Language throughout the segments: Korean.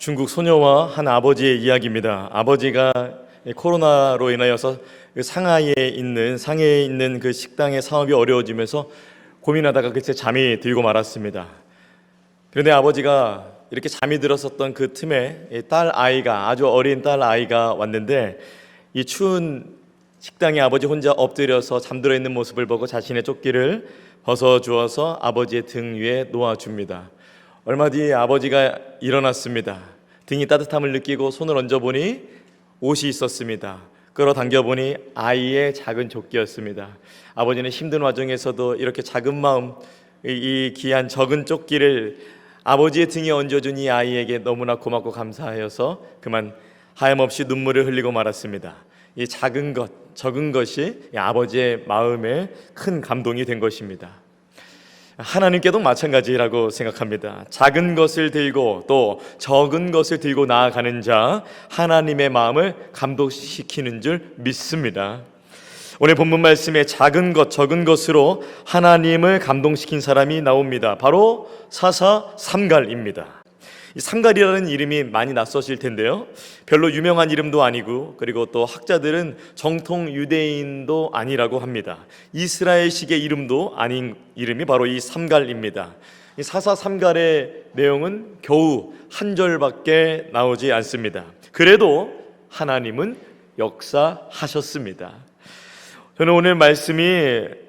중국 소녀와 한 아버지의 이야기입니다. 아버지가 코로나로 인하여서 상해에 있는 그 식당의 사업이 어려워지면서 고민하다가 그새 잠이 들고 말았습니다. 그런데 아버지가 이렇게 잠이 들었었던 그 틈에 아주 어린 딸 아이가 왔는데, 이 추운 식당에 아버지 혼자 엎드려서 잠들어 있는 모습을 보고 자신의 조끼를 벗어 주어서 아버지의 등 위에 놓아줍니다. 얼마 뒤에 아버지가 일어났습니다. 등이 따뜻함을 느끼고 손을 얹어보니 옷이 있었습니다. 끌어당겨보니 아이의 작은 조끼였습니다. 아버지는 힘든 와중에서도 이렇게 작은 마음, 이 귀한 적은 조끼를 아버지의 등에 얹어준 이 아이에게 너무나 고맙고 감사하여서 그만 하염없이 눈물을 흘리고 말았습니다. 이 작은 것, 적은 것이 아버지의 마음에 큰 감동이 된 것입니다. 하나님께도 마찬가지라고 생각합니다. 작은 것을 들고 또 적은 것을 들고 나아가는 자, 하나님의 마음을 감동시키는 줄 믿습니다. 오늘 본문 말씀에 작은 것, 적은 것으로 하나님을 감동시킨 사람이 나옵니다. 바로 사사 삼갈입니다. 이 삼갈이라는 이름이 많이 낯서실 텐데요, 별로 유명한 이름도 아니고, 그리고 또 학자들은 정통 유대인도 아니라고 합니다. 이스라엘식의 이름도 아닌 이름이 바로 이 삼갈입니다. 이 사사 삼갈의 내용은 겨우 한 절밖에 나오지 않습니다. 그래도 하나님은 역사하셨습니다. 저는 오늘 말씀이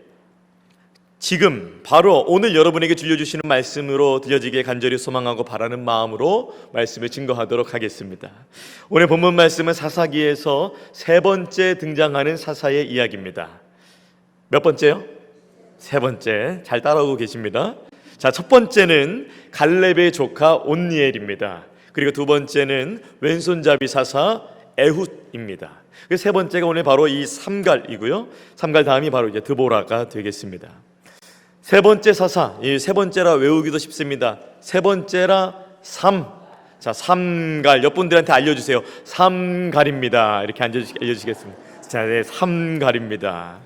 지금 바로 오늘 여러분에게 들려주시는 말씀으로 들려지게 간절히 소망하고 바라는 마음으로 말씀을 증거하도록 하겠습니다. 오늘 본문 말씀은 사사기에서 세 번째 등장하는 사사의 이야기입니다. 몇 번째요? 세 번째. 잘 따라오고 계십니다. 자, 첫 번째는 갈렙의 조카 온니엘입니다. 그리고 두 번째는 왼손잡이 사사 에훗입니다. 세 번째가 오늘 바로 이 삼갈이고요. 삼갈 다음이 바로 이제 드보라가 되겠습니다. 세 번째 사사, 이 세 번째라 외우기도 쉽습니다. 세 번째라 자, 삼갈, 옆분들한테 알려주세요. 삼갈입니다. 이렇게 알려주시겠습니다. 자, 네, 삼갈입니다.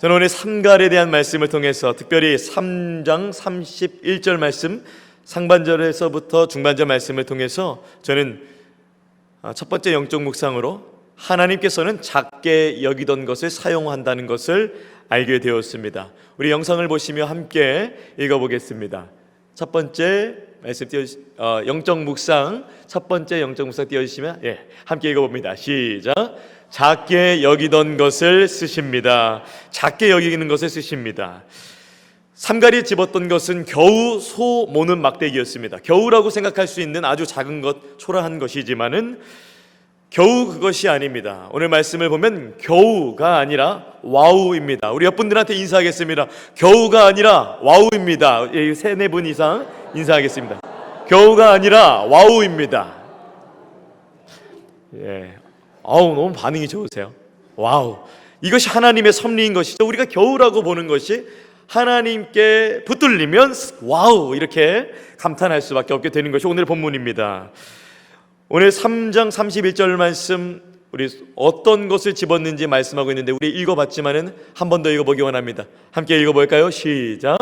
저는 오늘 삼갈에 대한 말씀을 통해서 특별히 3장 31절 말씀, 상반절에서부터 중반절 말씀을 통해서 저는 첫 번째 영적 묵상으로 하나님께서는 작게 여기던 것을 사용한다는 것을 알게 되었습니다. 우리 영상을 보시며 함께 읽어보겠습니다. 첫 번째 말씀 영적 묵상, 첫 번째 영적 묵상 띄워주시면 함께 읽어봅니다. 시작. 작게 여기던 것을 쓰십니다. 작게 여기는 것을 쓰십니다. 삼갈이 집었던 것은 겨우 소 모는 막대기였습니다. 겨우라고 생각할 수 있는 아주 작은 것, 초라한 것이지만은 겨우 그것이 아닙니다. 오늘 말씀을 보면 겨우가 아니라 와우입니다. 우리 옆분들한테 인사하겠습니다. 겨우가 아니라 와우입니다. 세네 분 이상 인사하겠습니다. 겨우가 아니라 와우입니다. 너무 반응이 좋으세요. 와우. 이것이 하나님의 섭리인 것이죠. 우리가 겨우라고 보는 것이 하나님께 붙들리면 와우, 이렇게 감탄할 수밖에 없게 되는 것이 오늘 본문입니다. 오늘 3장 31절 말씀, 우리 어떤 것을 집었는지 말씀하고 있는데 우리 읽어봤지만은 한 번 더 읽어보기 원합니다. 함께 읽어볼까요? 시작.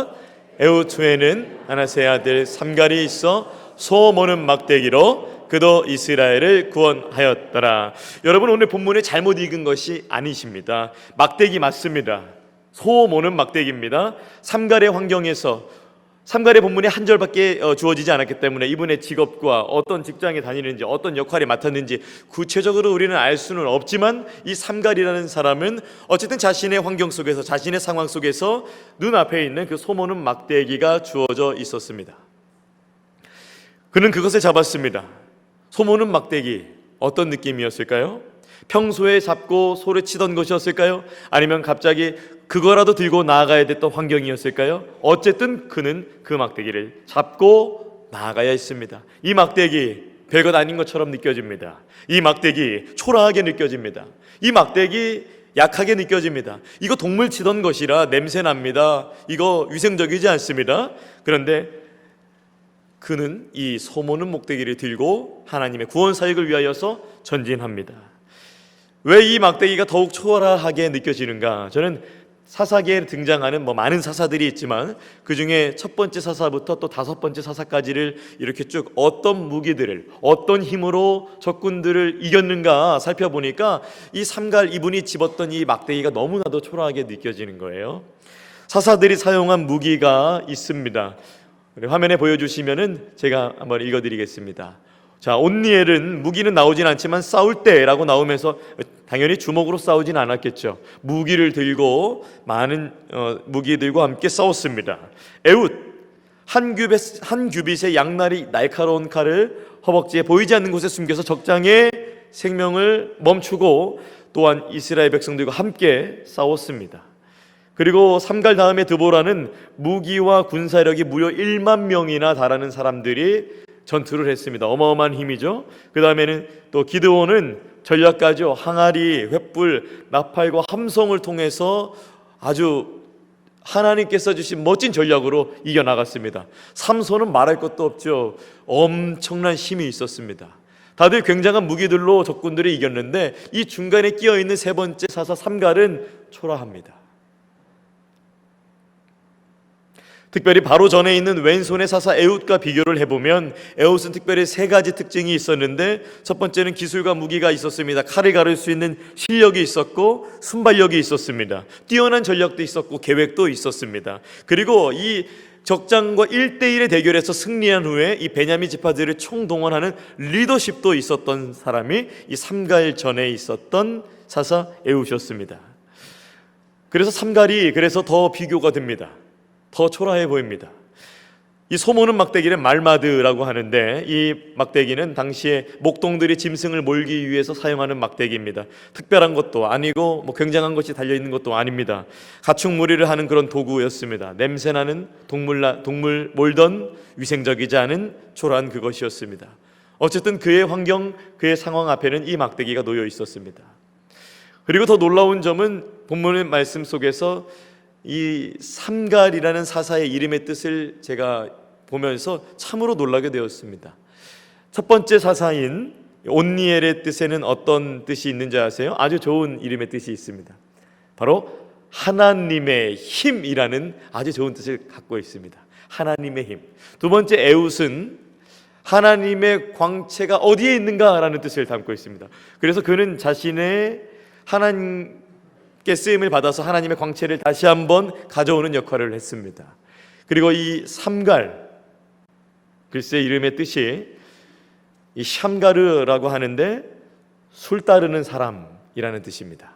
에훗후에는 므낫세의 아들 삼갈이 있어 소 모는 막대기로 그도 이스라엘을 구원하였더라. 여러분, 오늘 본문에 잘못 읽은 것이 아니십니다. 막대기 맞습니다. 소 모는 막대기입니다. 삼갈의 환경에서, 삼갈의 본문이 한 절밖에 주어지지 않았기 때문에 이분의 직업과 어떤 직장에 다니는지, 어떤 역할을 맡았는지 구체적으로 우리는 알 수는 없지만, 이 삼갈이라는 사람은 어쨌든 자신의 환경 속에서, 자신의 상황 속에서 눈앞에 있는 그 소모는 막대기가 주어져 있었습니다. 그는 그것을 잡았습니다. 소모는 막대기, 어떤 느낌이었을까요? 평소에 잡고 소를 치던 것이었을까요? 아니면 갑자기 그거라도 들고 나아가야 됐던 환경이었을까요? 어쨌든 그는 그 막대기를 잡고 나아가야 했습니다. 이 막대기 별것 아닌 것처럼 느껴집니다. 이 막대기 초라하게 느껴집니다. 이 막대기 약하게 느껴집니다. 이거 동물 치던 것이라 냄새 납니다. 이거 위생적이지 않습니다. 그런데 그는 이 소모는 막대기를 들고 하나님의 구원 사역을 위하여서 전진합니다. 왜 이 막대기가 더욱 초라하게 느껴지는가? 저는 사사기에 등장하는 많은 사사들이 있지만 그 중에 첫 번째 사사부터 또 다섯 번째 사사까지를 이렇게 쭉 어떤 무기들을 어떤 힘으로 적군들을 이겼는가 살펴보니까 이 삼갈 이분이 집었던 이 막대기가 너무나도 초라하게 느껴지는 거예요. 사사들이 사용한 무기가 있습니다. 화면에 보여주시면은 제가 한번 읽어드리겠습니다. 자, 온니엘은 무기는 나오진 않지만 싸울 때라고 나오면서 당연히 주먹으로 싸우진 않았겠죠. 무기를 들고 많은 무기들과 함께 싸웠습니다. 에훗 한 규빗의 양날이 날카로운 칼을 허벅지에 보이지 않는 곳에 숨겨서 적장의 생명을 멈추고 또한 이스라엘 백성들과 함께 싸웠습니다. 그리고 삼갈 다음에 드보라는 무기와 군사력이 무려 1만 명이나 달하는 사람들이 전투를 했습니다. 어마어마한 힘이죠. 그 다음에는 또 기드온은 전략가죠. 항아리, 횃불, 나팔과 함성을 통해서 아주 하나님께서 주신 멋진 전략으로 이겨나갔습니다. 삼손은 말할 것도 없죠. 엄청난 힘이 있었습니다. 다들 굉장한 무기들로 적군들을 이겼는데 이 중간에 끼어있는 세 번째 사사 삼갈은 초라합니다. 특별히 바로 전에 있는 왼손의 사사 에훗과 비교를 해보면 에훗은 특별히 세 가지 특징이 있었는데 첫 번째는 기술과 무기가 있었습니다. 칼을 가를 수 있는 실력이 있었고 순발력이 있었습니다. 뛰어난 전략도 있었고 계획도 있었습니다. 그리고 이 적장과 1대1의 대결에서 승리한 후에 이 베냐민 지파들을 총동원하는 리더십도 있었던 사람이 이 삼갈 전에 있었던 사사 에훗이었습니다. 그래서 삼갈이 더 비교가 됩니다. 더 초라해 보입니다. 이 소모는 막대기는 말마드라고 하는데 이 막대기는 당시에 목동들이 짐승을 몰기 위해서 사용하는 막대기입니다. 특별한 것도 아니고 굉장한 것이 달려있는 것도 아닙니다. 가축무리를 하는 그런 도구였습니다. 냄새나는 동물 몰던 위생적이지 않은 초라한 그것이었습니다. 어쨌든 그의 환경, 그의 상황 앞에는 이 막대기가 놓여 있었습니다. 그리고 더 놀라운 점은 본문의 말씀 속에서 이 삼갈이라는 사사의 이름의 뜻을 제가 보면서 참으로 놀라게 되었습니다. 첫 번째 사사인 온니엘의 뜻에는 어떤 뜻이 있는지 아세요? 아주 좋은 이름의 뜻이 있습니다. 바로 하나님의 힘이라는 아주 좋은 뜻을 갖고 있습니다. 하나님의 힘. 두 번째 에훗은 하나님의 광채가 어디에 있는가라는 뜻을 담고 있습니다. 그래서 그는 자신의 하나님께 쓰임을 받아서 하나님의 광채를 다시 한번 가져오는 역할을 했습니다. 그리고 이 삼갈, 글쎄 이름의 뜻이 이 샴가르라고 하는데 술 따르는 사람이라는 뜻입니다.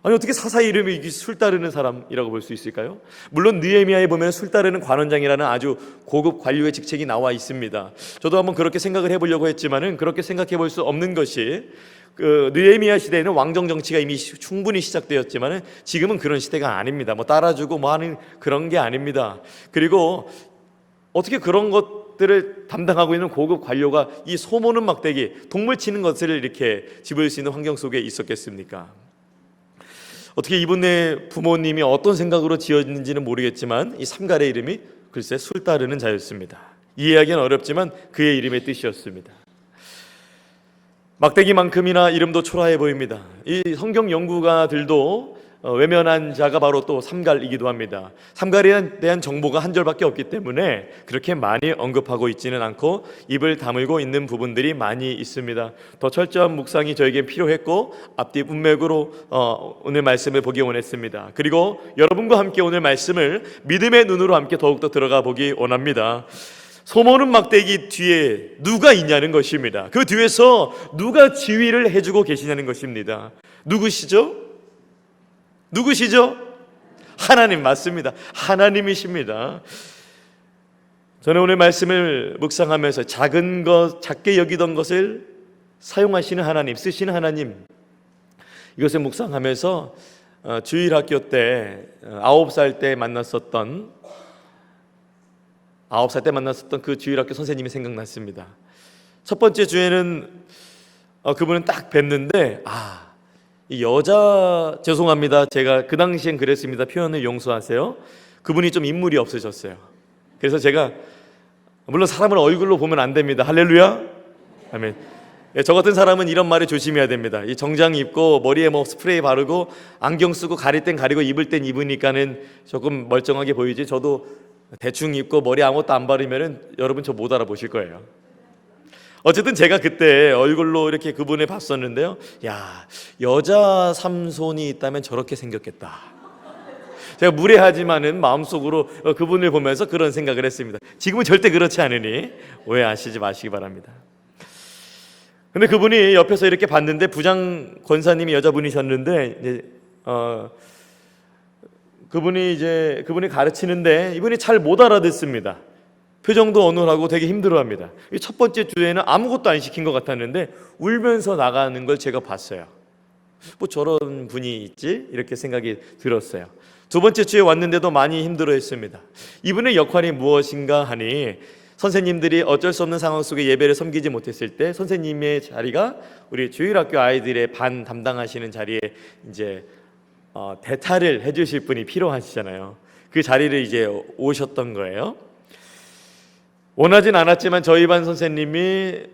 아니 어떻게 사사 이름이 술 따르는 사람이라고 볼 수 있을까요? 물론 느헤미야에 보면 술 따르는 관원장이라는 아주 고급 관료의 직책이 나와 있습니다. 저도 한번 그렇게 생각을 해보려고 했지만은 그렇게 생각해 볼 수 없는 것이 느헤미야 시대에는 왕정 정치가 이미 충분히 시작되었지만은 지금은 그런 시대가 아닙니다. 따라주고 하는 그런 게 아닙니다. 그리고 어떻게 그런 것들을 담당하고 있는 고급 관료가 이 소모는 막대기, 동물 치는 것을 이렇게 집을 수 있는 환경 속에 있었겠습니까? 어떻게 이분의 부모님이 어떤 생각으로 지었는지는 모르겠지만 이 삼갈의 이름이 글쎄 술 따르는 자였습니다. 이해하기는 어렵지만 그의 이름의 뜻이었습니다. 막대기만큼이나 이름도 초라해 보입니다. 이 성경 연구가들도 외면한 자가 바로 또 삼갈이기도 합니다. 삼갈에 대한 정보가 한 절밖에 없기 때문에 그렇게 많이 언급하고 있지는 않고 입을 다물고 있는 부분들이 많이 있습니다. 더 철저한 묵상이 저에겐 필요했고 앞뒤 문맥으로 오늘 말씀을 보기 원했습니다. 그리고 여러분과 함께 오늘 말씀을 믿음의 눈으로 함께 더욱더 들어가 보기 원합니다. 소모는 막대기 뒤에 누가 있냐는 것입니다. 그 뒤에서 누가 지휘를 해주고 계시냐는 것입니다. 누구시죠? 하나님 맞습니다. 하나님이십니다. 저는 오늘 말씀을 묵상하면서 작은 것, 작게 여기던 것을 사용하시는 하나님, 쓰시는 하나님, 이것을 묵상하면서 주일학교 때 9살 때 만났었던 그 주일학교 선생님이 생각났습니다. 첫 번째 주에는 그분은 딱 뵀는데 이 여자, 죄송합니다. 제가 그 당시엔 그랬습니다. 표현을 용서하세요. 그분이 좀 인물이 없으셨어요. 그래서 제가 물론 사람을 얼굴로 보면 안 됩니다. 할렐루야. 아멘. 저 같은 사람은 이런 말에 조심해야 됩니다. 이 정장 입고 머리에 뭐 스프레이 바르고 안경 쓰고 가릴 땐 가리고 입을 땐 입으니까는 조금 멀쩡하게 보이지, 저도 대충 입고 머리 아무것도 안 바르면은 여러분 저 못 알아보실 거예요. 어쨌든 제가 그때 얼굴로 이렇게 그분을 봤었는데요, 야, 여자 삼손이 있다면 저렇게 생겼겠다. 제가 무례하지만은 마음속으로 그분을 보면서 그런 생각을 했습니다. 지금은 절대 그렇지 않으니 오해하시지 마시기 바랍니다. 근데 그분이 옆에서 이렇게 봤는데, 부장 권사님이 여자분이셨는데, 그분이 가르치는데 이분이 잘 못 알아듣습니다. 표정도 어눌하고 되게 힘들어합니다. 첫 번째 주에는 아무것도 안 시킨 것 같았는데 울면서 나가는 걸 제가 봤어요. 뭐 저런 분이 있지? 이렇게 생각이 들었어요. 두 번째 주에 왔는데도 많이 힘들어했습니다. 이분의 역할이 무엇인가 하니, 선생님들이 어쩔 수 없는 상황 속에 예배를 섬기지 못했을 때 선생님의 자리가 우리 주일학교 아이들의 반 담당하시는 자리에 이제 대타를 해주실 분이 필요하시잖아요. 그 자리를 이제 오셨던 거예요. 원하진 않았지만 저희 반 선생님이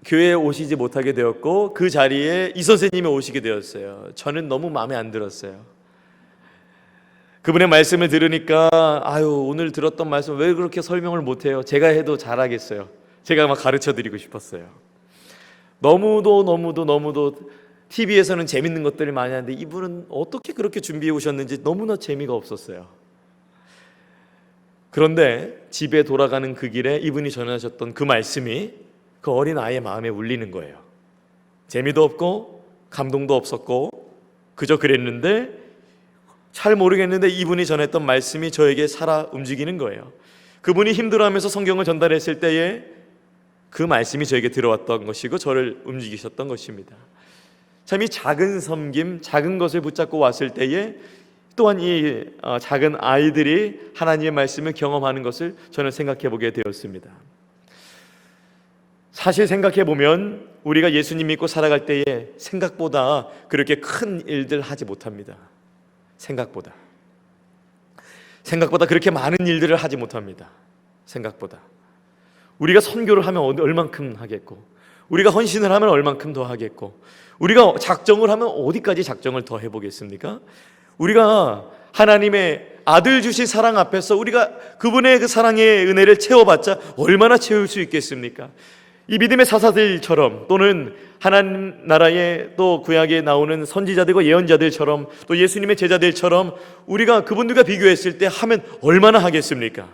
교회에 오시지 못하게 되었고, 그 자리에 이 선생님이 오시게 되었어요. 저는 너무 마음에 안 들었어요. 그분의 말씀을 들으니까 오늘 들었던 말씀 왜 그렇게 설명을 못해요? 제가 해도 잘하겠어요. 제가 막 가르쳐드리고 싶었어요. 너무도 TV에서는 재밌는 것들을 많이 하는데 이분은 어떻게 그렇게 준비해 오셨는지 너무나 재미가 없었어요. 그런데 집에 돌아가는 그 길에 이분이 전하셨던 그 말씀이 그 어린 아이의 마음에 울리는 거예요. 재미도 없고 감동도 없었고 그저 그랬는데, 잘 모르겠는데 이분이 전했던 말씀이 저에게 살아 움직이는 거예요. 그분이 힘들어하면서 성경을 전달했을 때에 그 말씀이 저에게 들어왔던 것이고 저를 움직이셨던 것입니다. 참 이 작은 섬김, 작은 것을 붙잡고 왔을 때에 또한 이 작은 아이들이 하나님의 말씀을 경험하는 것을 저는 생각해 보게 되었습니다. 사실 생각해 보면 우리가 예수님 믿고 살아갈 때에 생각보다 그렇게 큰 일들 하지 못합니다. 생각보다 그렇게 많은 일들을 하지 못합니다. 생각보다 우리가 선교를 하면 얼만큼 하겠고, 우리가 헌신을 하면 얼만큼 더 하겠고, 우리가 작정을 하면 어디까지 작정을 더 해보겠습니까? 우리가 하나님의 아들 주신 사랑 앞에서 우리가 그분의 그 사랑의 은혜를 채워봤자 얼마나 채울 수 있겠습니까? 이 믿음의 사사들처럼, 또는 하나님 나라의 또 구약에 나오는 선지자들과 예언자들처럼, 또 예수님의 제자들처럼 우리가 그분들과 비교했을 때 하면 얼마나 하겠습니까?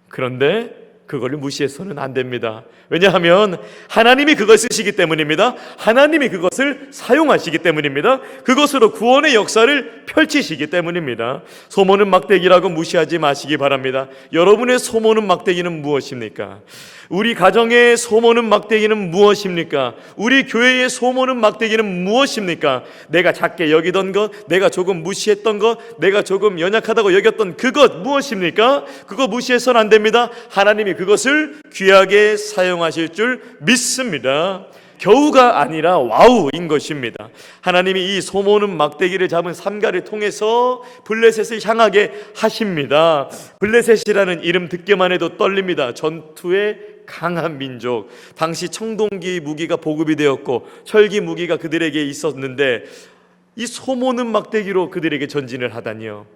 그런데 그걸 무시해서는 안 됩니다. 왜냐하면 하나님이 그걸 쓰시기 때문입니다. 하나님이 그것을 사용하시기 때문입니다. 그것으로 구원의 역사를 펼치시기 때문입니다. 소모는 막대기라고 무시하지 마시기 바랍니다. 여러분의 소모는 막대기는 무엇입니까? 우리 가정의 소모는 막대기는 무엇입니까? 우리 교회의 소모는 막대기는 무엇입니까? 내가 작게 여기던 것, 내가 조금 무시했던 것, 내가 조금 연약하다고 여겼던 그것 무엇입니까? 그거 무시해서는 안 됩니다. 하나님이 그것을 귀하게 사용하실 줄 믿습니다. 겨우가 아니라 와우인 것입니다. 하나님이 이 소모는 막대기를 잡은 삼가를 통해서 블레셋을 향하게 하십니다. 블레셋이라는 이름 듣기만 해도 떨립니다. 전투의 강한 민족, 당시 청동기 무기가 보급이 되었고 철기 무기가 그들에게 있었는데 이 소모는 막대기로 그들에게 전진을 하다니요.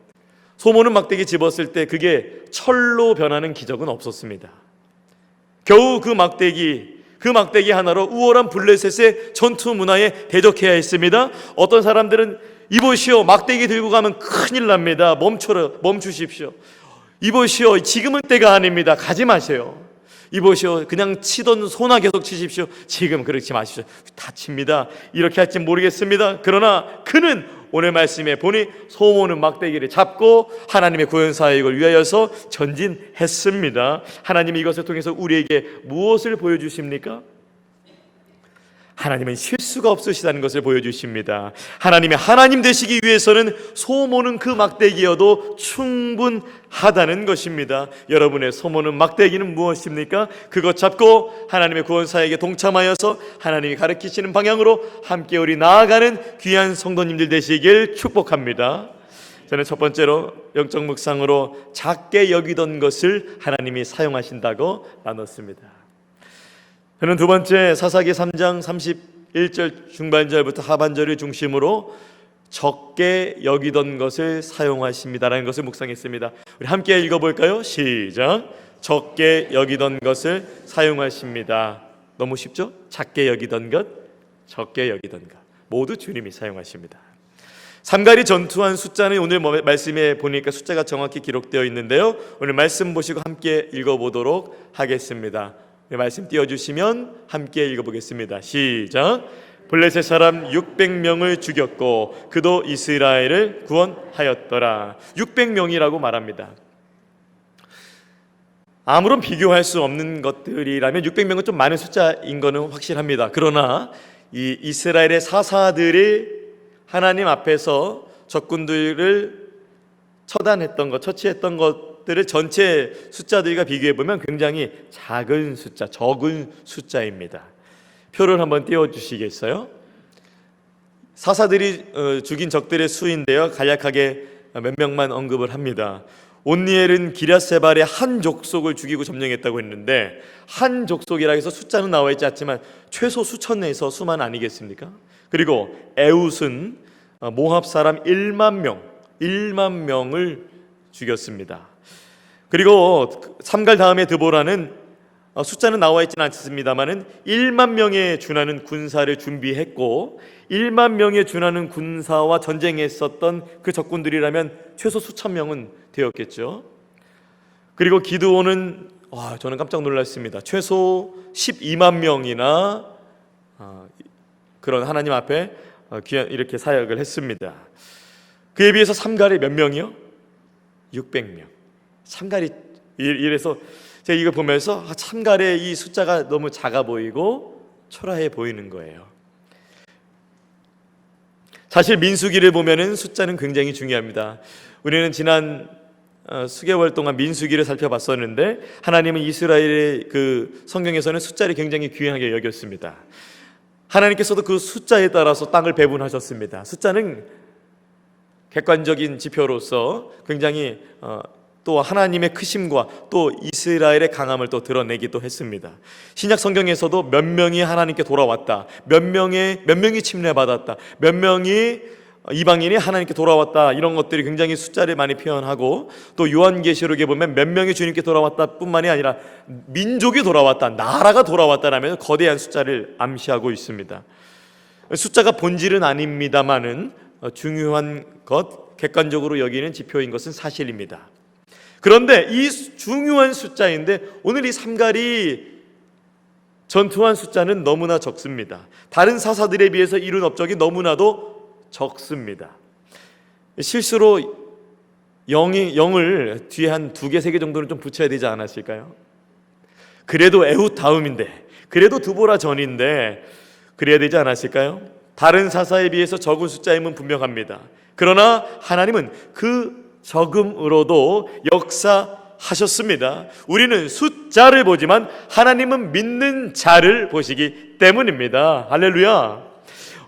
소모는 막대기 집었을 때 그게 철로 변하는 기적은 없었습니다. 겨우 그 막대기 하나로 우월한 블레셋의 전투 문화에 대적해야 했습니다. 어떤 사람들은 이보시오, 막대기 들고 가면 큰일 납니다. 멈추십시오. 이보시오, 지금은 때가 아닙니다. 가지 마세요. 이보시오, 그냥 치던 소나 계속 치십시오. 지금 그렇지 마십시오. 다칩니다. 이렇게 할지 모르겠습니다. 그러나 그는 오늘 말씀에 보니 소모는 막대기를 잡고 하나님의 구원 사역을 위하여서 전진했습니다. 하나님이 이것을 통해서 우리에게 무엇을 보여주십니까? 하나님은 실수가 없으시다는 것을 보여주십니다. 하나님의 하나님 되시기 위해서는 소모는 그 막대기여도 충분하다는 것입니다. 여러분의 소모는 막대기는 무엇입니까? 그것 잡고 하나님의 구원 사역에 동참하여서 하나님이 가르치시는 방향으로 함께 우리 나아가는 귀한 성도님들 되시길 축복합니다. 저는 첫 번째로 영적 묵상으로 작게 여기던 것을 하나님이 사용하신다고 나눴습니다. 저는 두 번째 사사기 3장 31절 중반절부터 하반절을 중심으로 적게 여기던 것을 사용하십니다라는 것을 묵상했습니다. 우리 함께 읽어볼까요? 시작. 적게 여기던 것을 사용하십니다. 너무 쉽죠? 작게 여기던 것, 적게 여기던 것, 모두 주님이 사용하십니다. 삼갈이 전투한 숫자는 오늘 말씀에 보니까 숫자가 정확히 기록되어 있는데요, 오늘 말씀 보시고 함께 읽어보도록 하겠습니다. 말씀 띄워주시면 함께 읽어보겠습니다. 시작. 블레셋 사람 600명을 죽였고 그도 이스라엘을 구원하였더라. 600명이라고 말합니다. 아무런 비교할 수 없는 것들이라면 600명은 좀 많은 숫자인 것은 확실합니다. 그러나 이 이스라엘의 사사들이 하나님 앞에서 적군들을 처단했던 것, 처치했던 것들을 전체 숫자들과 비교해 보면 굉장히 작은 숫자, 적은 숫자입니다. 표를 한번 띄워 주시겠어요? 사사들이 죽인 적들의 수인데요, 간략하게 몇 명만 언급을 합니다. 온니엘은 기랴세발의 한 족속을 죽이고 점령했다고 했는데, 한 족속이라 해서 숫자는 나와 있지 않지만 최소 수천 내에서 수만 아니겠습니까? 그리고 에웃은 모압 사람 1만 명을 죽였습니다. 그리고 삼갈 다음에 드보라는 숫자는 나와 있지는 않습니다만은 1만 명에 준하는 군사를 준비했고, 1만 명에 준하는 군사와 전쟁했었던 그 적군들이라면 최소 수천 명은 되었겠죠. 그리고 기드온은 저는 깜짝 놀랐습니다. 최소 12만 명이나 그런 하나님 앞에 이렇게 사역을 했습니다. 그에 비해서 삼갈이 몇 명이요? 600명. 삼갈이, 이래서 제가 이걸 보면서 삼갈의 이 숫자가 너무 작아 보이고 초라해 보이는 거예요. 사실 민수기를 보면은 숫자는 굉장히 중요합니다. 우리는 지난 수개월 동안 민수기를 살펴봤었는데, 하나님은 이스라엘의 그 성경에서는 숫자를 굉장히 귀하게 여겼습니다. 하나님께서도 그 숫자에 따라서 땅을 배분하셨습니다. 숫자는 객관적인 지표로서 굉장히 또 하나님의 크심과 또 이스라엘의 강함을 또 드러내기도 했습니다. 신약 성경에서도 몇 명이 하나님께 돌아왔다, 몇 명이 침례받았다, 몇 명이 이방인이 하나님께 돌아왔다, 이런 것들이 굉장히 숫자를 많이 표현하고, 또 요한계시록에 보면 몇 명이 주님께 돌아왔다 뿐만이 아니라 민족이 돌아왔다, 나라가 돌아왔다라면 거대한 숫자를 암시하고 있습니다. 숫자가 본질은 아닙니다만은 중요한 것, 객관적으로 여기는 지표인 것은 사실입니다. 그런데 이 중요한 숫자인데 오늘 이 삼갈이 전투한 숫자는 너무나 적습니다. 다른 사사들에 비해서 이룬 업적이 너무나도 적습니다. 실수로 0을 뒤에 한 2개, 3개 정도는 좀 붙여야 되지 않았을까요? 그래도 에훗 다음인데, 그래도 드보라 전인데 그래야 되지 않았을까요? 다른 사사에 비해서 적은 숫자임은 분명합니다. 그러나 하나님은 그 적음으로도 역사하셨습니다. 우리는 숫자를 보지만 하나님은 믿는 자를 보시기 때문입니다. 할렐루야.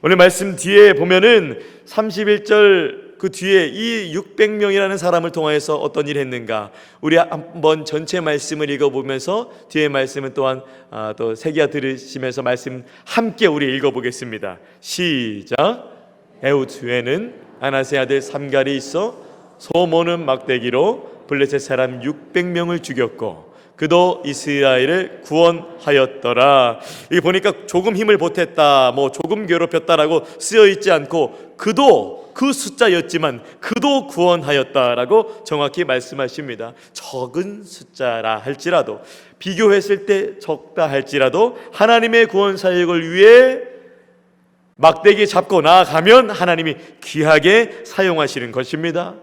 오늘 말씀 뒤에 보면은 31절 그 뒤에 이 600명이라는 사람을 통하여서 어떤 일을 했는가, 우리 한번 전체 말씀을 읽어보면서 뒤에 말씀은 또한 또 새기야 들으시면서 말씀 함께 우리 읽어보겠습니다. 시작. 에훗 후에는 아나세 아들 삼갈이 있어 소모는 막대기로 블레셋 사람 600명을 죽였고 그도 이스라엘을 구원하였더라. 여기 보니까 조금 힘을 보탰다, 조금 괴롭혔다라고 쓰여 있지 않고 그도, 그 숫자였지만 그도 구원하였다라고 정확히 말씀하십니다. 적은 숫자라 할지라도, 비교했을 때 적다 할지라도 하나님의 구원 사역을 위해 막대기 잡고 나아가면 하나님이 귀하게 사용하시는 것입니다.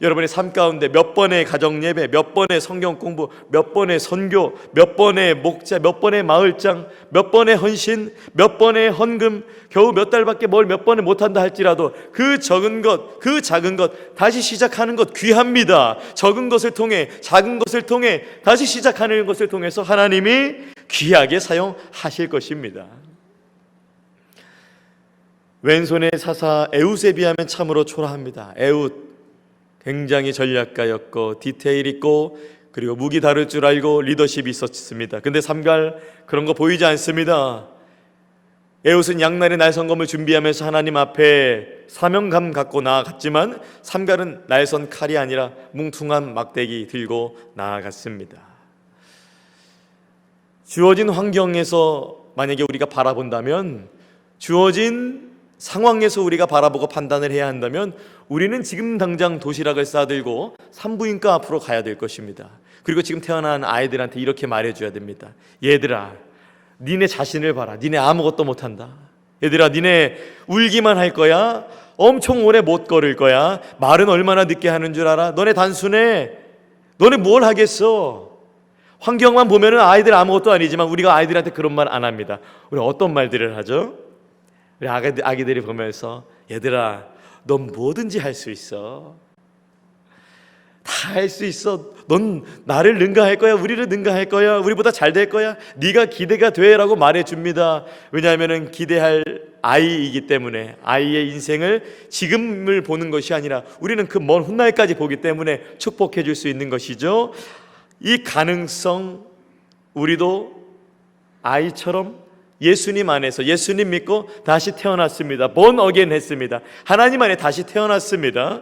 여러분의 삶 가운데 몇 번의 가정 예배, 몇 번의 성경 공부, 몇 번의 선교, 몇 번의 목자, 몇 번의 마을장, 몇 번의 헌신, 몇 번의 헌금, 겨우 몇 달밖에 뭘 몇 번을 못한다 할지라도 그 적은 것, 그 작은 것 다시 시작하는 것 귀합니다. 적은 것을 통해, 작은 것을 통해 다시 시작하는 것을 통해서 하나님이 귀하게 사용하실 것입니다. 왼손의 사사 에훗에 비하면 참으로 초라합니다. 에훗 굉장히 전략가였고 디테일 있고 그리고 무기 다룰 줄 알고 리더십이 있었습니다. 근데 삼갈 그런 거 보이지 않습니다. 에훗은 양날의 날선검을 준비하면서 하나님 앞에 사명감 갖고 나아갔지만 삼갈은 날선 칼이 아니라 뭉퉁한 막대기 들고 나아갔습니다. 주어진 환경에서 만약에 우리가 바라본다면, 주어진 상황에서 우리가 바라보고 판단을 해야 한다면 우리는 지금 당장 도시락을 싸들고 산부인과 앞으로 가야 될 것입니다. 그리고 지금 태어난 아이들한테 이렇게 말해줘야 됩니다. 얘들아, 니네 자신을 봐라. 니네 아무것도 못한다. 얘들아, 니네 울기만 할 거야. 엄청 오래 못 걸을 거야. 말은 얼마나 늦게 하는 줄 알아? 너네 단순해. 너네 뭘 하겠어? 환경만 보면은 아이들 아무것도 아니지만 우리가 아이들한테 그런 말 안 합니다. 우리 어떤 말들을 하죠? 우리 아기들이 보면서 얘들아, 넌 뭐든지 할 수 있어. 다 할 수 있어. 넌 나를 능가할 거야. 우리를 능가할 거야. 우리보다 잘 될 거야. 네가 기대가 돼라고 말해줍니다. 왜냐하면 기대할 아이이기 때문에, 아이의 인생을 지금을 보는 것이 아니라 우리는 그 먼 훗날까지 보기 때문에 축복해 줄 수 있는 것이죠. 이 가능성, 우리도 아이처럼 예수님 안에서, 예수님 믿고 다시 태어났습니다. born again 했습니다. 하나님 안에 다시 태어났습니다.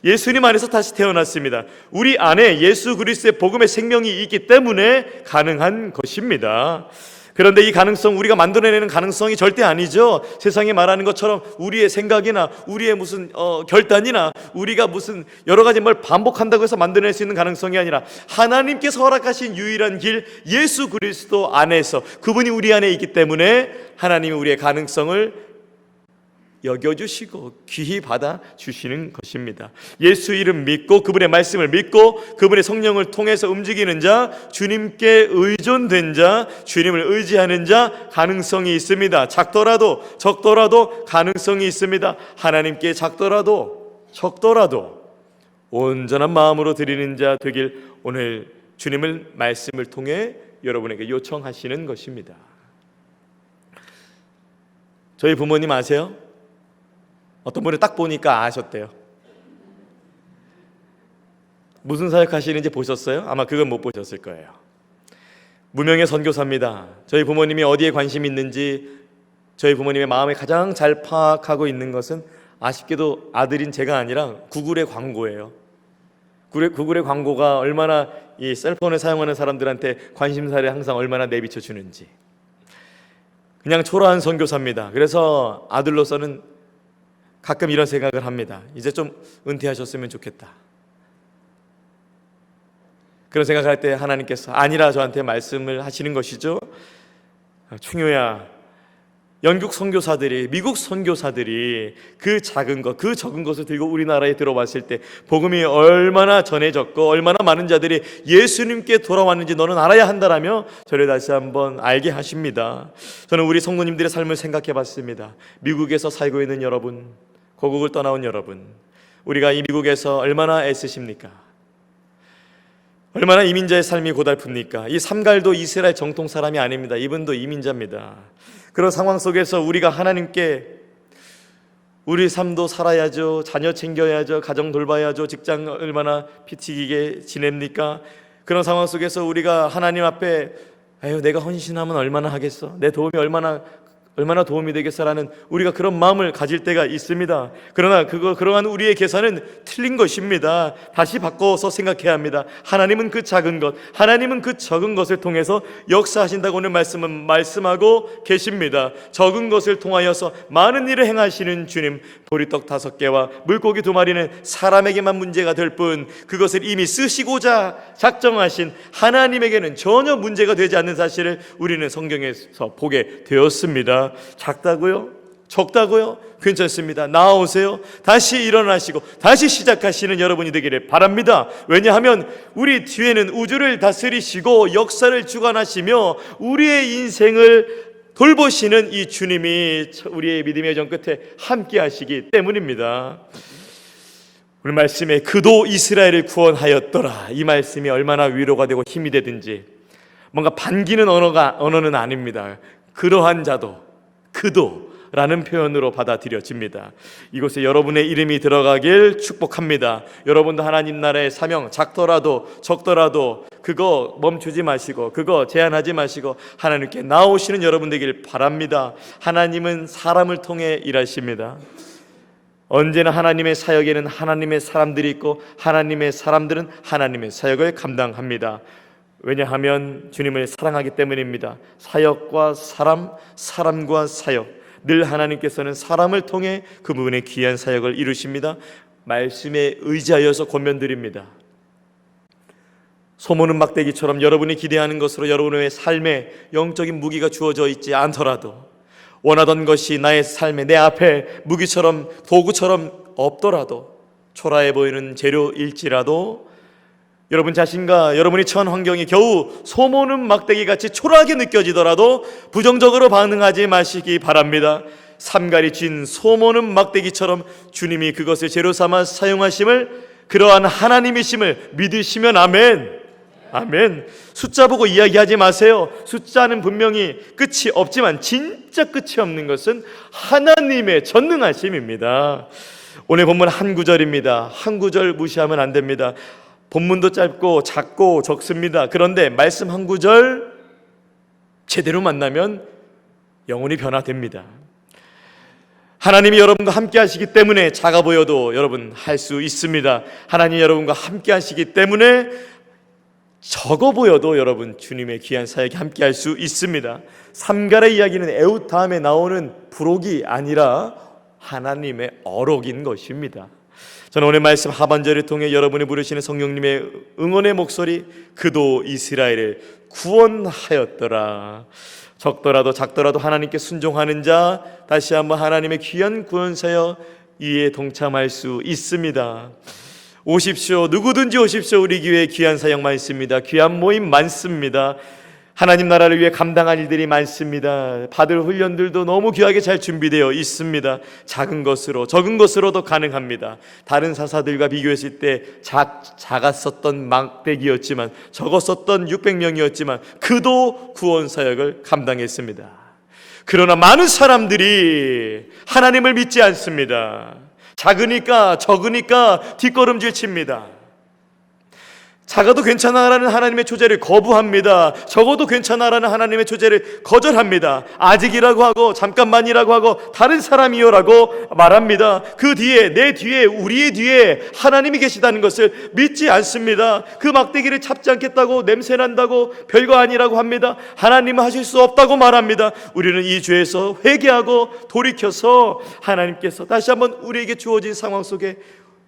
예수님 안에서 다시 태어났습니다. 우리 안에 예수 그리스도의 복음의 생명이 있기 때문에 가능한 것입니다. 그런데 이 가능성, 우리가 만들어내는 가능성이 절대 아니죠. 세상이 말하는 것처럼 우리의 생각이나 우리의 무슨 결단이나 우리가 무슨 여러 가지 뭘 반복한다고 해서 만들어낼 수 있는 가능성이 아니라 하나님께서 허락하신 유일한 길, 예수 그리스도 안에서, 그분이 우리 안에 있기 때문에 하나님이 우리의 가능성을 여겨주시고 귀히 받아주시는 것입니다. 예수 이름 믿고 그분의 말씀을 믿고 그분의 성령을 통해서 움직이는 자, 주님께 의존된 자, 주님을 의지하는 자, 가능성이 있습니다. 작더라도 적더라도 가능성이 있습니다. 하나님께 작더라도 적더라도 온전한 마음으로 드리는 자 되길 오늘 주님을 말씀을 통해 여러분에게 요청하시는 것입니다. 저희 부모님 아세요? 어떤 분을 딱 보니까 아셨대요. 무슨 사역 하시는지 보셨어요? 아마 그건 못 보셨을 거예요. 무명의 선교사입니다. 저희 부모님이 어디에 관심이 있는지 저희 부모님의 마음에 가장 잘 파악하고 있는 것은 아쉽게도 아들인 제가 아니라 구글의 광고예요. 구글의 광고가 얼마나 이 셀폰을 사용하는 사람들한테 관심사를 항상 얼마나 내비쳐 주는지. 그냥 초라한 선교사입니다. 그래서 아들로서는 가끔 이런 생각을 합니다. 이제 좀 은퇴하셨으면 좋겠다. 그런 생각을 할 때 하나님께서 아니라 저한테 말씀을 하시는 것이죠. 충효야, 영국 선교사들이, 미국 선교사들이 그 작은 것, 그 적은 것을 들고 우리나라에 들어왔을 때 복음이 얼마나 전해졌고 얼마나 많은 자들이 예수님께 돌아왔는지 너는 알아야 한다라며 저를 다시 한번 알게 하십니다. 저는 우리 성도님들의 삶을 생각해 봤습니다. 미국에서 살고 있는 여러분, 고국을 떠나온 여러분, 우리가 이 미국에서 얼마나 애쓰십니까? 얼마나 이민자의 삶이 고달픕니까? 이 삼갈도 이스라엘 정통 사람이 아닙니다. 이분도 이민자입니다. 그런 상황 속에서 우리가 하나님께 우리 삶도 살아야죠, 자녀 챙겨야죠, 가정 돌봐야죠, 직장 얼마나 피 튀기게 지냅니까? 그런 상황 속에서 우리가 하나님 앞에 아유, 내가 헌신하면 얼마나 하겠어? 내 도움이 얼마나 도움이 되겠어라는 우리가 그런 마음을 가질 때가 있습니다. 그러나 그러한 우리의 계산은 틀린 것입니다. 다시 바꿔서 생각해야 합니다. 하나님은 그 작은 것, 하나님은 그 적은 것을 통해서 역사하신다고 오늘 말씀은 말씀하고 계십니다. 적은 것을 통하여서 많은 일을 행하시는 주님, 보리떡 5개와 물고기 2마리는 사람에게만 문제가 될 뿐 그것을 이미 쓰시고자 작정하신 하나님에게는 전혀 문제가 되지 않는 사실을 우리는 성경에서 보게 되었습니다. 작다고요? 적다고요? 괜찮습니다. 나아오세요. 다시 일어나시고 다시 시작하시는 여러분이 되기를 바랍니다. 왜냐하면 우리 뒤에는 우주를 다스리시고 역사를 주관하시며 우리의 인생을 돌보시는 이 주님이 우리의 믿음의 여정 끝에 함께 하시기 때문입니다. 오늘 말씀에 그도 이스라엘을 구원하였더라, 이 말씀이 얼마나 위로가 되고 힘이 되든지, 뭔가 반기는 언어는 아닙니다. 그러한 자도, 그도 라는 표현으로 받아들여집니다. 이곳에 여러분의 이름이 들어가길 축복합니다. 여러분도 하나님 나라의 사명, 작더라도 적더라도 그거 멈추지 마시고, 그거 제한하지 마시고 하나님께 나오시는 여러분 되길 바랍니다. 하나님은 사람을 통해 일하십니다. 언제나 하나님의 사역에는 하나님의 사람들이 있고 하나님의 사람들은 하나님의 사역을 감당합니다. 왜냐하면 주님을 사랑하기 때문입니다. 사역과 사람, 사람과 사역, 늘 하나님께서는 사람을 통해 그분의 귀한 사역을 이루십니다. 말씀에 의지하여서 권면드립니다. 소모는 막대기처럼 여러분이 기대하는 것으로 여러분의 삶에 영적인 무기가 주어져 있지 않더라도, 원하던 것이 나의 삶에 내 앞에 무기처럼 도구처럼 없더라도, 초라해 보이는 재료일지라도 여러분 자신과 여러분이 처한 환경이 겨우 소모는 막대기같이 초라하게 느껴지더라도 부정적으로 반응하지 마시기 바랍니다. 삼갈이 쥔 소모는 막대기처럼 주님이 그것을 재료 삼아 사용하심을, 그러한 하나님이심을 믿으시면 아멘. 아멘. 숫자 보고 이야기하지 마세요. 숫자는 분명히 끝이 없지만 진짜 끝이 없는 것은 하나님의 전능하심입니다. 오늘 본문 한 구절입니다. 한 구절 무시하면 안 됩니다. 본문도 짧고 작고 적습니다. 그런데 말씀 한 구절 제대로 만나면 영혼이 변화됩니다. 하나님이 여러분과 함께 하시기 때문에 작아 보여도 여러분 할 수 있습니다. 하나님이 여러분과 함께 하시기 때문에 적어 보여도 여러분 주님의 귀한 사역에 함께 할 수 있습니다. 삼갈의 이야기는 에웃 다음에 나오는 부록이 아니라 하나님의 어록인 것입니다. 저는 오늘 말씀 하반절을 통해 여러분이 부르시는 성령님의 응원의 목소리, 그도 이스라엘을 구원하였더라. 적더라도 작더라도 하나님께 순종하는 자, 다시 한번 하나님의 귀한 구원사역 이에 동참할 수 있습니다. 오십시오. 누구든지 오십시오. 우리 교회에 귀한 사역 많습니다. 귀한 모임 많습니다. 하나님 나라를 위해 감당할 일들이 많습니다. 받을 훈련들도 너무 귀하게 잘 준비되어 있습니다. 작은 것으로, 적은 것으로도 가능합니다. 다른 사사들과 비교했을 때 작았었던 막대기였지만, 적었었던 600명이었지만 그도 구원 사역을 감당했습니다. 그러나 많은 사람들이 하나님을 믿지 않습니다. 작으니까 적으니까 뒷걸음질 칩니다. 작아도 괜찮아라는 하나님의 조제를 거부합니다. 적어도 괜찮아라는 하나님의 조제를 거절합니다. 아직이라고 하고 잠깐만이라고 하고 다른 사람이요라고 말합니다. 그 뒤에, 내 뒤에, 우리의 뒤에 하나님이 계시다는 것을 믿지 않습니다. 그 막대기를 잡지 않겠다고, 냄새난다고, 별거 아니라고 합니다. 하나님은 하실 수 없다고 말합니다. 우리는 이 죄에서 회개하고 돌이켜서 하나님께서 다시 한번 우리에게 주어진 상황 속에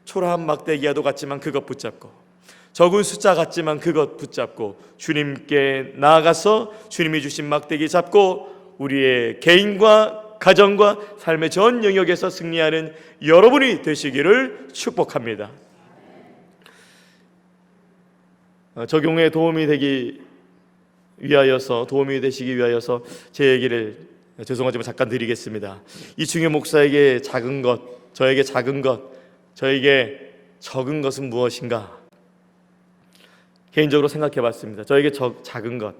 초라한 막대기와도 같지만 그것 붙잡고, 적은 숫자 같지만 그것 붙잡고 주님께 나아가서 주님이 주신 막대기 잡고 우리의 개인과 가정과 삶의 전 영역에서 승리하는 여러분이 되시기를 축복합니다. 적용에 도움이 되시기 위하여서 제 얘기를 죄송하지만 잠깐 드리겠습니다. 이충현 목사에게 작은 것, 저에게 작은 것, 저에게 적은 것은 무엇인가? 개인적으로 생각해 봤습니다. 저에게 작은 것,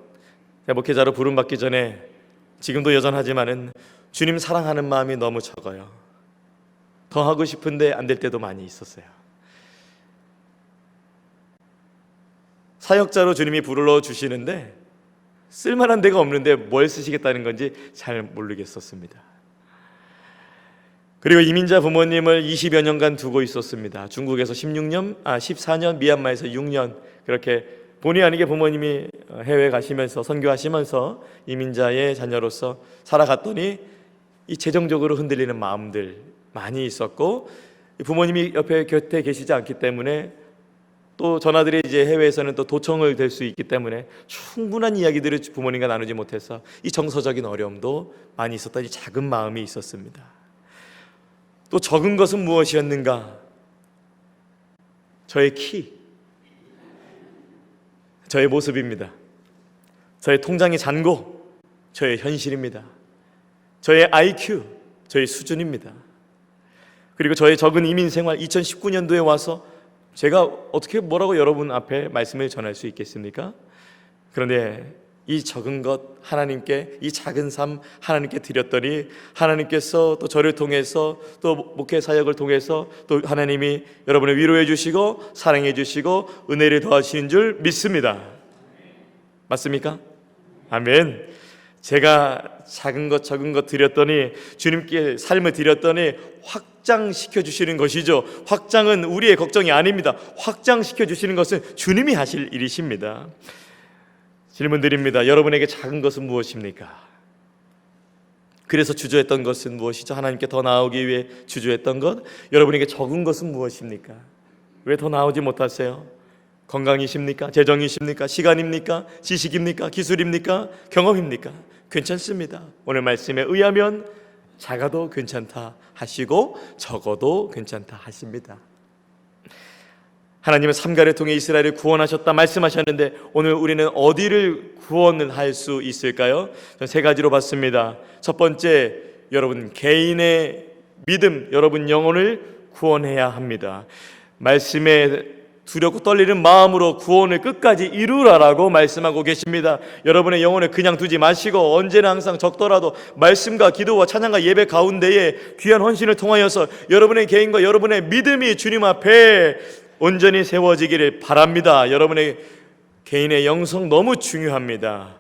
목회자로 부름받기 전에, 지금도 여전하지만은 주님 사랑하는 마음이 너무 적어요. 더 하고 싶은데 안 될 때도 많이 있었어요. 사역자로 주님이 불러주시는데 쓸만한 데가 없는데 뭘 쓰시겠다는 건지 잘 모르겠었습니다. 그리고 이민자 부모님을 20여 년간 두고 있었습니다. 중국에서 14년, 미얀마에서 6년, 그렇게 본의 아니게 부모님이 해외 가시면서 선교하시면서 이민자의 자녀로서 살아갔더니 이 재정적으로 흔들리는 마음들 많이 있었고, 부모님이 옆에 곁에 계시지 않기 때문에, 또 전하들이 이제 해외에서는 또 도청을 될 수 있기 때문에 충분한 이야기들을 부모님과 나누지 못해서 이 정서적인 어려움도 많이 있었던 이 작은 마음이 있었습니다. 또 적은 것은 무엇이었는가? 저의 키, 저의 모습입니다. 저의 통장의 잔고, 저의 현실입니다. 저의 IQ, 저의 수준입니다. 그리고 저의 적은 이민 생활, 2019년도에 와서 제가 어떻게 뭐라고 여러분 앞에 말씀을 전할 수 있겠습니까? 그런데 이 적은 것 하나님께, 이 작은 삶 하나님께 드렸더니 하나님께서 또 저를 통해서 또 목회 사역을 통해서 또 하나님이 여러분을 위로해 주시고 사랑해 주시고 은혜를 더하시는 줄 믿습니다. 맞습니까? 아멘. 제가 작은 것 적은 것 드렸더니 주님께 삶을 드렸더니 확장시켜 주시는 것이죠. 확장은 우리의 걱정이 아닙니다. 확장시켜 주시는 것은 주님이 하실 일이십니다. 질문 드립니다. 여러분에게 작은 것은 무엇입니까? 그래서 주저했던 것은 무엇이죠? 하나님께 더 나아오기 위해 주저했던 것. 여러분에게 적은 것은 무엇입니까? 왜 더 나아오지 못하세요? 건강이십니까? 재정이십니까? 시간입니까? 지식입니까? 기술입니까? 경험입니까? 괜찮습니다. 오늘 말씀에 의하면 작아도 괜찮다 하시고 적어도 괜찮다 하십니다. 하나님은 삼가를 통해 이스라엘을 구원하셨다 말씀하셨는데 오늘 우리는 어디를 구원을 할 수 있을까요? 저는 세 가지로 봤습니다. 첫 번째, 여러분 개인의 믿음, 여러분 영혼을 구원해야 합니다. 말씀에 두렵고 떨리는 마음으로 구원을 끝까지 이루라라고 말씀하고 계십니다. 여러분의 영혼을 그냥 두지 마시고 언제나 항상 적더라도 말씀과 기도와 찬양과 예배 가운데에 귀한 헌신을 통하여서 여러분의 개인과 여러분의 믿음이 주님 앞에 온전히 세워지기를 바랍니다. 여러분의 개인의 영성 너무 중요합니다.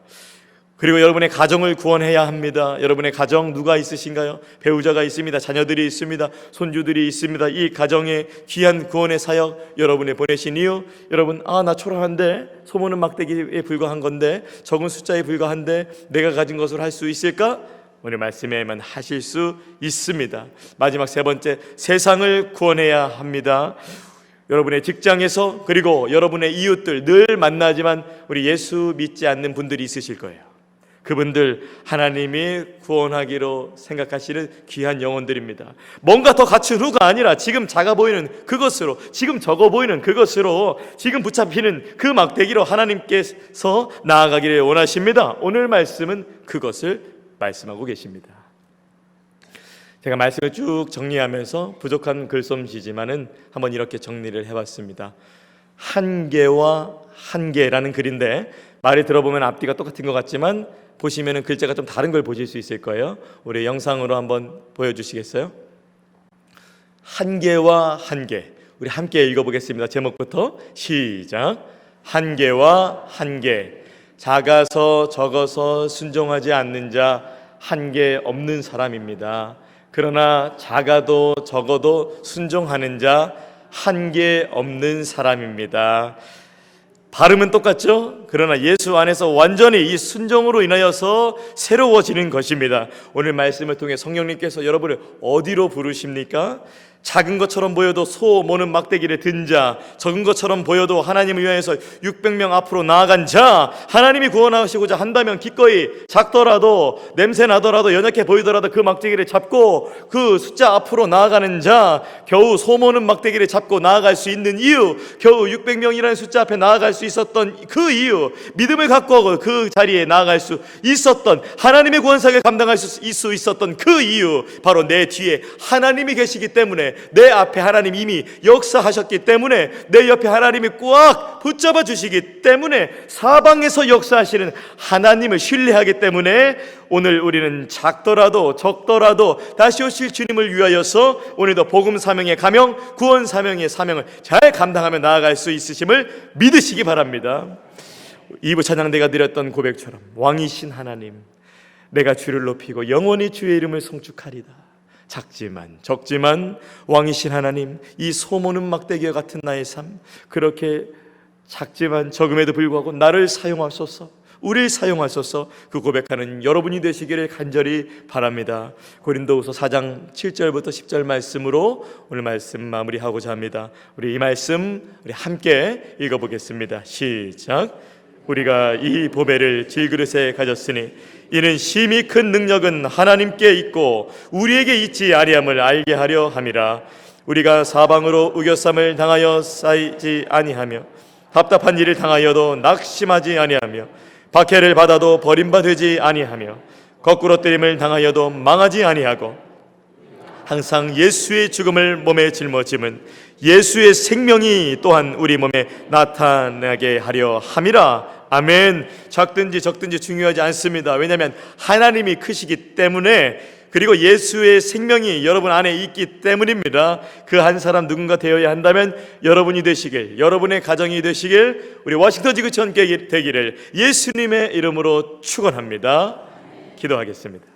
그리고 여러분의 가정을 구원해야 합니다. 여러분의 가정 누가 있으신가요? 배우자가 있습니다. 자녀들이 있습니다. 손주들이 있습니다. 이 가정에 귀한 구원의 사역 여러분이 보내신 이유, 여러분 나 초라한데 소모는 막대기에 불과한 건데 적은 숫자에 불과한데 내가 가진 것으로 할 수 있을까? 오늘 말씀에만 하실 수 있습니다. 마지막 세 번째, 세상을 구원해야 합니다. 여러분의 직장에서 그리고 여러분의 이웃들 늘 만나지만 우리 예수 믿지 않는 분들이 있으실 거예요. 그분들 하나님이 구원하기로 생각하시는 귀한 영혼들입니다. 뭔가 더 갖춘 후가 아니라 지금 작아 보이는 그것으로, 지금 적어 보이는 그것으로, 지금 붙잡히는 그 막대기로 하나님께서 나아가기를 원하십니다. 오늘 말씀은 그것을 말씀하고 계십니다. 제가 말씀을 쭉 정리하면서 부족한 글솜씨지만은 한번 이렇게 정리를 해봤습니다. 한계와 한계라는 글인데 말을 들어보면 앞뒤가 똑같은 것 같지만 보시면은 글자가 좀 다른 걸 보실 수 있을 거예요. 우리 영상으로 한번 보여주시겠어요? 한계와 한계. 우리 함께 읽어보겠습니다. 제목부터 시작. 한계와 한계. 작아서 적어서 순종하지 않는 자, 한계 없는 사람입니다. 그러나 작아도 적어도 순종하는 자, 한계 없는 사람입니다. 발음은 똑같죠? 그러나 예수 안에서 완전히 이 순종으로 인하여서 새로워지는 것입니다. 오늘 말씀을 통해 성령님께서 여러분을 어디로 부르십니까? 작은 것처럼 보여도 소 모는 막대기를 든 자, 적은 것처럼 보여도 하나님을 위하여서 600명 앞으로 나아간 자, 하나님이 구원하시고자 한다면 기꺼이 작더라도 냄새 나더라도 연약해 보이더라도 그 막대기를 잡고 그 숫자 앞으로 나아가는 자, 겨우 소 모는 막대기를 잡고 나아갈 수 있는 이유, 겨우 600명이라는 숫자 앞에 나아갈 수 있었던 그 이유, 믿음을 갖고 그 자리에 나아갈 수 있었던, 하나님의 구원사역을 감당할 수 있었던 그 이유, 바로 내 뒤에 하나님이 계시기 때문에, 내 앞에 하나님 이미 역사하셨기 때문에, 내 옆에 하나님이 꽉 붙잡아 주시기 때문에, 사방에서 역사하시는 하나님을 신뢰하기 때문에 오늘 우리는 작더라도 적더라도 다시 오실 주님을 위하여서 오늘도 복음 사명의 가명, 구원 사명의 사명을 잘 감당하며 나아갈 수 있으심을 믿으시기 바랍니다. 2부 찬양대가 드렸던 고백처럼 왕이신 하나님, 내가 주를 높이고 영원히 주의 이름을 송축하리다. 작지만 적지만 왕이신 하나님, 이 소모는 막대기와 같은 나의 삶, 그렇게 작지만 적음에도 불구하고 나를 사용하소서, 우리를 사용하소서, 그 고백하는 여러분이 되시기를 간절히 바랍니다. 고린도후서 4장 7절부터 10절 말씀으로 오늘 말씀 마무리하고자 합니다. 우리 이 말씀 우리 함께 읽어보겠습니다. 시작. 우리가 이 보배를 질그릇에 가졌으니 이는 심히 큰 능력은 하나님께 있고 우리에게 있지 아니함을 알게 하려 함이라. 우리가 사방으로 우겨쌈을 당하여 쌓이지 아니하며 답답한 일을 당하여도 낙심하지 아니하며 박해를 받아도 버림받지 아니하며 거꾸로 때림을 당하여도 망하지 아니하고 항상 예수의 죽음을 몸에 짊어짐은 예수의 생명이 또한 우리 몸에 나타나게 하려 함이라 아멘. 작든지 적든지 중요하지 않습니다. 왜냐하면 하나님이 크시기 때문에, 그리고 예수의 생명이 여러분 안에 있기 때문입니다. 그 한 사람 누군가 되어야 한다면 여러분이 되시길, 여러분의 가정이 되시길, 우리 워싱턴 지구촌 교회 되기를 예수님의 이름으로 축원합니다. 기도하겠습니다.